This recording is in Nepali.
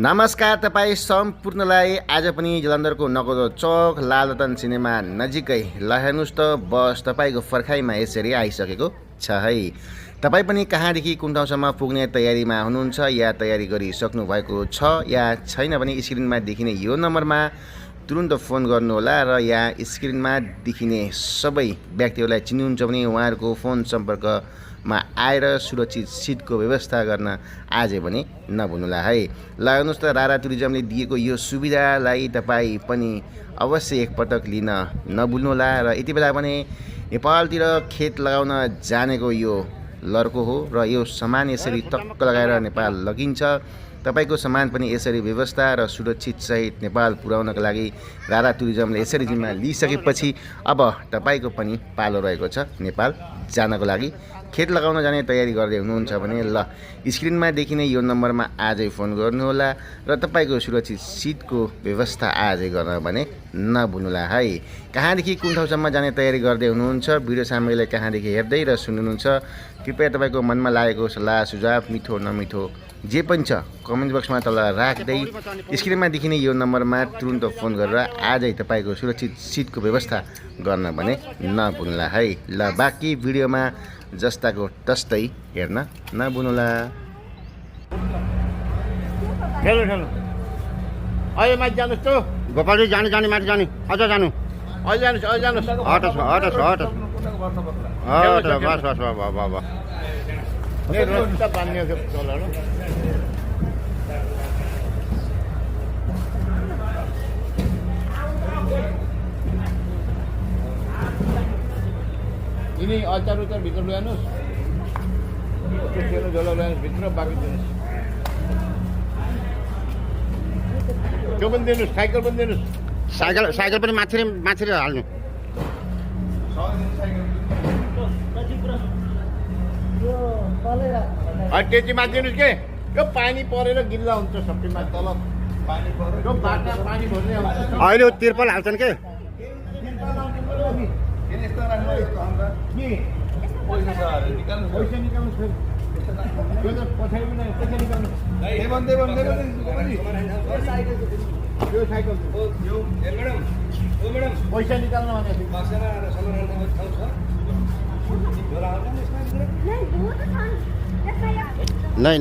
नमस्कार तपाईँ सम्पूर्णलाई आज पनि जलन्धरको नगदो चौक लालरतन सिनेमा नजिकै ल हेर्नुहोस् त बस तपाईँको पर्खाइमा यसरी आइसकेको छ है। तपाईँ पनि कहाँदेखि कुन ठाउँसम्म पुग्ने तयारीमा हुनुहुन्छ या तयारी गरिसक्नु भएको छ या छैन भने स्क्रिनमा देखिने यो नम्बरमा तुरुन्त फोन गर्नुहोला र यहाँ स्क्रिनमा देखिने सबै व्यक्तिहरूलाई चिन्नुहुन्छ भने उहाँहरूको फोन सम्पर्कमा आएर सुरक्षित सिटको व्यवस्था गर्न आजै पनि नभुल्नुहोला है। ल हेर्नुहोस् त रारा टुरिज्मले दिएको यो सुविधालाई तपाईँ पनि अवश्य एकपटक लिन नभुल्नुहोला र यति बेला भने नेपालतिर खेत लगाउन जानेको यो लड्को हो र यो सामान यसरी टक्क लगाएर नेपाल लगिन्छ। तपाईको सामान पनि यसरी व्यवस्था र सुरक्षित सहित नेपाल पुर्याउनका लागि रारा टुरिज्मले यसरी जिम्मा लिइसकेपछि अब तपाईको पनि पालो रहेको छ नेपाल जानको लागि। खेत लगाउन जाने तयारी गर्दै हुनुहुन्छ भने ल स्क्रिनमा देखिने यो नम्बरमा आजै फोन गर्नुहोला र तपाईको सुरक्षित सिटको व्यवस्था आजै गर्न भने नभुल्नुहोला है। कहाँदेखि कुन ठाउँसम्म जाने तयारी गर्दै हुनुहुन्छ भिडियो सामग्रीलाई कहाँदेखि हेर्दै र सुन्नुहुन्छ कृपया तपाईको मनमा लागेको सल्लाह सुझाव मिठो नमिठो जे पनि छ कमेन्ट बक्समा तल राख्दै स्क्रिनमा देखिने यो नम्बरमा तुरुन्त फोन गरेर आजै तपाईको सुरक्षित सिटको व्यवस्था गर्न भने नभुल्नुहोला है। ल बाँकी भिडियोमा जस्ताको तस्तै हेर्न नभुल्नुहोला। अहिले माथि जानुहोस् त गोपालजी जाने जाने माथि जाने अझ जानु अहिले जानुहोस् हटस् हटस् हटस् हटस् बस बस बाबा ini acar-acar भित्र ल्याउनुहोस् त्यो झोला ल्याउनुहोस् भित्र बाँकी दिनुहोस् त्यो पनि दिनुहोस् साइकल पनि दिनुहोस् साइकल पनि माथि हाल्नु त्यति माथि दिनुहोस् के यो पानी परेर गिल्ला हुन्छ सबै माथि तल पानी परेर यो बाटा पानी भर्ने अहिले तिर्पल हाल्छन् के पैसा निकाल्न नहीं